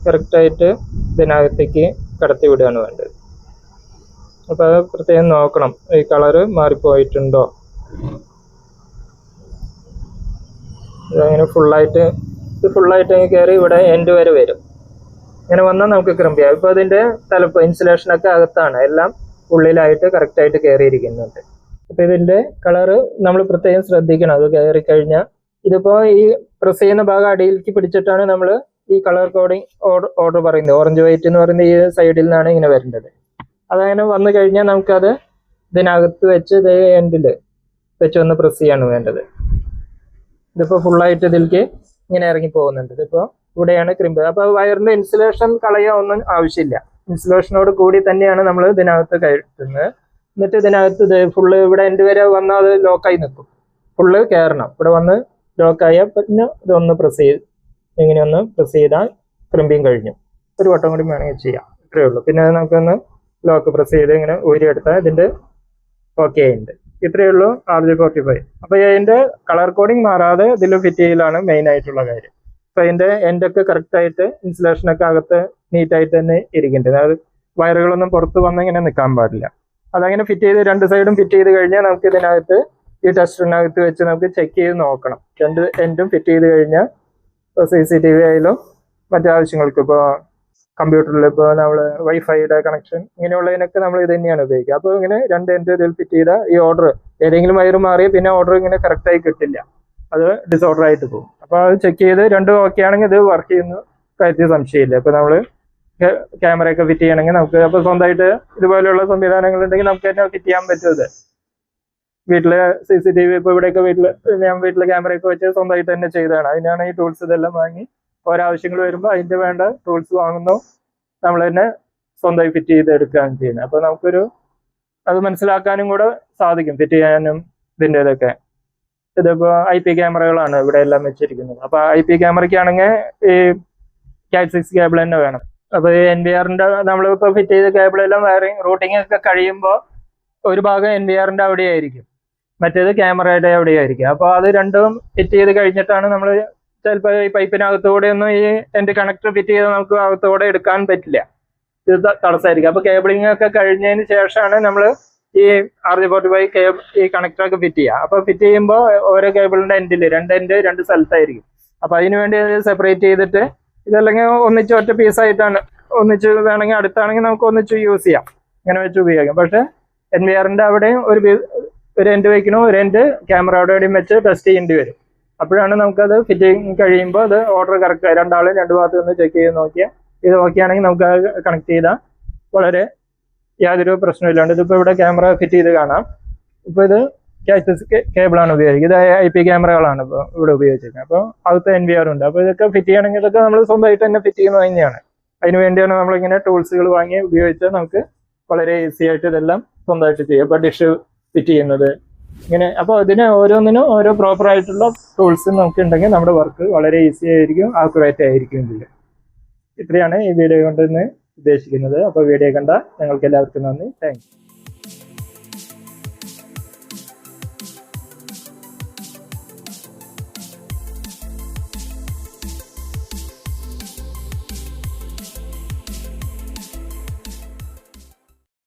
കറക്റ്റായിട്ട് ഇതിനകത്തേക്ക് കടത്തി വിടുകയാണ് വേണ്ടത്. അപ്പോൾ അത് പ്രത്യേകം നോക്കണം, ഈ കളറ് മാറിപ്പോയിട്ടുണ്ടോ. ഇതങ്ങനെ ഫുള്ളായിട്ട് കയറി ഇവിടെ എൻഡ് വരെ വരും. ഇങ്ങനെ വന്നാൽ നമുക്ക് ക്രിമ്പ് ചെയ്യാം. ഇപ്പോൾ അതിൻ്റെ തലപ്പ് ഇൻസുലേഷനൊക്കെ അകത്താണ്, എല്ലാം ഉള്ളിലായിട്ട് കറക്റ്റായിട്ട് കയറിയിരിക്കുന്നുണ്ട്. അപ്പോൾ ഇതിൻ്റെ കളറ് നമ്മൾ പ്രത്യേകം ശ്രദ്ധിക്കണം. അത് കയറി കഴിഞ്ഞാൽ ഇതിപ്പോൾ ഈ പ്രസ് ചെയ്യുന്ന ഭാഗം അടിയിലേക്ക് പിടിച്ചിട്ടാണ് നമ്മൾ ഈ കളർ കോഡിങ് ഓർഡർ പറയുന്നത്. ഓറഞ്ച് വൈറ്റ് എന്ന് പറയുന്ന ഈ സൈഡിൽ നിന്നാണ് ഇങ്ങനെ വരേണ്ടത്. അതങ്ങനെ വന്നു കഴിഞ്ഞാൽ നമുക്കത് ഇതിനകത്ത് വെച്ച് ഇത് എൻഡിൽ വെച്ച് ഒന്ന് പ്രസ് ചെയ്യാണ് വേണ്ടത്. ഇതിപ്പോൾ ഫുള്ളായിട്ട് ഇതിലേക്ക് ഇങ്ങനെ ഇറങ്ങി പോകുന്നുണ്ട്. ഇതിപ്പോൾ ഇവിടെയാണ് ക്രിമ്പ്. അപ്പോൾ വയറിൻ്റെ ഇൻസുലേഷൻ കളയാൻ ഒന്നും ആവശ്യമില്ല. ഇൻസുലേഷനോട് കൂടി തന്നെയാണ് നമ്മൾ ഇതിനകത്ത് കയറ്റുന്നത്. എന്നിട്ട് ഇതിനകത്ത് ഇത് ഫുള്ള് ഇവിടെ എൻഡ് വരെ വന്നാൽ അത് ലോക്കായി നിൽക്കും. ഫുള്ള് കയറണം. ഇവിടെ വന്ന് ലോക്കായാൽ പിന്നെ ഇതൊന്ന് പ്രസ് ചെയ്ത് ഇങ്ങനെ ഒന്ന് പ്രസ് ചെയ്താൽ ക്രിമ്പിങ് കഴിഞ്ഞു. ഒരു വട്ടം കൂടി വേണമെങ്കിൽ ചെയ്യാം, ഇത്രയേ ഉള്ളൂ. പിന്നെ നമുക്കൊന്ന് ലോക്ക് പ്രസ് ചെയ്ത് ഇങ്ങനെ ഊരിയെടുത്താൽ ഇതിൻ്റെ ഓക്കെ ആയിട്ടുണ്ട്. ഇത്രയേ ഉള്ളൂ RJ45. അപ്പോൾ ഇതിൻ്റെ കളർ കോഡിങ് മാറാതെ ഇതിൽ ഫിറ്റ് ചെയ്യലാണ് മെയിൻ ആയിട്ടുള്ള കാര്യം. അപ്പോൾ അതിൻ്റെ എൻഡൊക്കെ കറക്റ്റായിട്ട് ഇൻസുലേഷനൊക്കെ അകത്ത് നീറ്റായിട്ട് തന്നെ ഇരിക്കുന്നുണ്ട്. അതായത് വയറുകളൊന്നും പുറത്ത് വന്ന് ഇങ്ങനെ നിൽക്കാൻ പാടില്ല. അതങ്ങനെ ഫിറ്റ് ചെയ്ത് രണ്ട് സൈഡും ഫിറ്റ് ചെയ്ത് കഴിഞ്ഞാൽ നമുക്ക് ഇതിനകത്ത് ഈ ടെസ്റ്ററിനകത്ത് വെച്ച് നമുക്ക് ചെക്ക് ചെയ്ത് നോക്കണം. രണ്ട് എൻഡും ഫിറ്റ് ചെയ്ത് കഴിഞ്ഞാൽ ഇപ്പോൾ CCTV ആയാലും മറ്റു ആവശ്യങ്ങൾക്ക്, ഇപ്പോൾ കമ്പ്യൂട്ടറിൽ ഇപ്പോൾ നമ്മൾ വൈഫൈയുടെ കണക്ഷൻ ഇങ്ങനെയുള്ളതിനൊക്കെ നമ്മൾ ഇത് തന്നെയാണ് ഉപയോഗിക്കുക. അപ്പോൾ ഇങ്ങനെ രണ്ട് എൻഡ് ഇതിൽ ഫിറ്റ് ചെയ്താൽ ഈ ഓർഡർ ഏതെങ്കിലും വയറ് മാറിയാൽ പിന്നെ ഓർഡർ ഇങ്ങനെ കറക്റ്റായി കിട്ടില്ല, അത് ഡിസോർഡർ ആയിട്ട് പോകും. അപ്പോൾ അത് ചെക്ക് ചെയ്ത് രണ്ടും ഓക്കെ ആണെങ്കിൽ ഇത് വർക്ക് ചെയ്യുന്ന കാര്യത്തിൽ സംശയമില്ല. ഇപ്പോൾ നമ്മൾ ക്യാമറയൊക്കെ ഫിറ്റ് ചെയ്യണമെങ്കിൽ നമുക്ക് അപ്പോൾ സ്വന്തമായിട്ട് ഇതുപോലെയുള്ള സംവിധാനങ്ങളുണ്ടെങ്കിൽ നമുക്ക് തന്നെ ഫിറ്റ് ചെയ്യാൻ പറ്റും. വീട്ടിലെ CCTV ഇപ്പോൾ ഇവിടെയൊക്കെ ഞാൻ വീട്ടിൽ ക്യാമറയൊക്കെ വെച്ച് സ്വന്തമായിട്ട് തന്നെ ചെയ്തതാണ്. അതിനാണ് ഈ ടൂൾസ് ഇതെല്ലാം വാങ്ങി ഓരാവശ്യങ്ങൾ വരുമ്പോൾ അതിൻ്റെ വേണ്ട ടൂൾസ് വാങ്ങുന്നു, നമ്മൾ തന്നെ സ്വന്തമായി ഫിറ്റ് ചെയ്ത് എടുക്കുകയാണ് ചെയ്യുന്നത്. അപ്പോൾ നമുക്കൊരു അത് മനസ്സിലാക്കാനും കൂടെ സാധിക്കും, ഫിറ്റ് ചെയ്യാനും ഇതിൻ്റെതൊക്കെ. ഇതിപ്പോൾ IP ക്യാമറകളാണ് ഇവിടെ എല്ലാം വെച്ചിരിക്കുന്നത്. അപ്പോൾ IP ക്യാമറയ്ക്കാണെങ്കിൽ ഈ Cat 6 കേബിൾ തന്നെ വേണം. അപ്പോൾ ഈ NVRൻ്റെ നമ്മളിപ്പോൾ ഫിറ്റ് ചെയ്ത കേബിളെല്ലാം വയറിങ് റൂട്ടിങ് ഒക്കെ കഴിയുമ്പോൾ ഒരു ഭാഗം NVRൻ്റെ അവിടെയായിരിക്കും, മറ്റേത് ക്യാമറയുടെ അവിടെയായിരിക്കും. അപ്പോൾ അത് രണ്ടും ഫിറ്റ് ചെയ്ത് കഴിഞ്ഞിട്ടാണ് നമ്മൾ ചിലപ്പോൾ ഈ പൈപ്പിനകത്തോടെ ഒന്നും ഈ എൻ്റെ കണക്ടർ ഫിറ്റ് ചെയ്ത് നമുക്ക് അകത്തോടെ എടുക്കാൻ പറ്റില്ല, ഇത് തടസ്സമായിരിക്കും. അപ്പോൾ കേബിളിംഗ് ഒക്കെ കഴിഞ്ഞതിന് ശേഷമാണ് നമ്മൾ ഈ RJ45 ഈ കണക്ടറൊക്കെ ഫിറ്റ് ചെയ്യുക. അപ്പോൾ ഫിറ്റ് ചെയ്യുമ്പോൾ ഓരോ കേബിളിൻ്റെ എൻഡിൽ രണ്ട് സ്ഥലത്തായിരിക്കും. അപ്പോൾ അതിന് വേണ്ടി സെപ്പറേറ്റ് ചെയ്തിട്ട് ഇതല്ലെങ്കിൽ ഒന്നിച്ച് ഒറ്റ പീസായിട്ടാണ് ഒന്നിച്ച് വേണമെങ്കിൽ അടുത്താണെങ്കിൽ നമുക്ക് ഒന്നിച്ച് യൂസ് ചെയ്യാം, ഇങ്ങനെ വെച്ച് ഉപയോഗിക്കാം. പക്ഷേ NVR-ന്റെ അവിടെയും ഒരു എൻഡ് വയ്ക്കണോ, ഒരു എൻഡ് ക്യാമറയുടെയും വെച്ച് ടെസ്റ്റ് ചെയ്യേണ്ടി വരും. അപ്പോഴാണ് നമുക്കത് ഫിറ്റിങ് കഴിയുമ്പോൾ അത് ഓർഡർ കറക്റ്റ് രണ്ടാളും രണ്ട് ഭാഗത്ത് നിന്ന് ചെക്ക് ചെയ്ത് നോക്കിയാൽ ഇത് ഓക്കെ ആണെങ്കിൽ നമുക്ക് അത് കണക്ട് ചെയ്താൽ വളരെ യാതൊരു പ്രശ്നമില്ലാണ്ട്. ഇതിപ്പോൾ ഇവിടെ ക്യാമറ ഫിറ്റ് ചെയ്ത് കാണാം. ഇപ്പോൾ ഇത് ക്യാഷ് കേബിളാണ് ഉപയോഗിക്കുന്നത്. ഇത് IP ക്യാമറകളാണ് ഇപ്പോൾ ഇവിടെ ഉപയോഗിച്ചിരിക്കുന്നത്. അപ്പോൾ അകത്ത് NVR ഉണ്ട്. അപ്പോൾ ഇതൊക്കെ ഫിറ്റ് ചെയ്യണമെങ്കിൽ ഇതൊക്കെ നമ്മൾ സ്വന്തമായിട്ട് തന്നെ ഫിറ്റ് ചെയ്യുന്നത് തന്നെയാണ്. അതിന് വേണ്ടിയാണ് നമ്മളിങ്ങനെ ടൂൾസുകൾ വാങ്ങി ഉപയോഗിച്ചാൽ നമുക്ക് വളരെ ഈസി ആയിട്ട് ഇതെല്ലാം സ്വന്തമായിട്ട് ചെയ്യാം. ഇപ്പോൾ ഡിഷ് ഫിറ്റ് ചെയ്യുന്നത് ഇങ്ങനെ. അപ്പോൾ ഇതിന് ഓരോന്നിനും ഓരോ പ്രോപ്പർ ആയിട്ടുള്ള ടൂൾസ് നമുക്ക് ഉണ്ടെങ്കിൽ നമ്മുടെ വർക്ക് വളരെ ഈസി ആയിരിക്കും, ആക്യുറേറ്റ് ആയിരിക്കും ഇതിൽ. ഇത്രയാണ് ഈ വീഡിയോ കൊണ്ട് ഇന്ന് ഉദ്ദേശിക്കുന്നത്. അപ്പോൾ വീഡിയോ കണ്ട ഞങ്ങൾക്ക് എല്ലാവർക്കും നന്ദി. Thank you.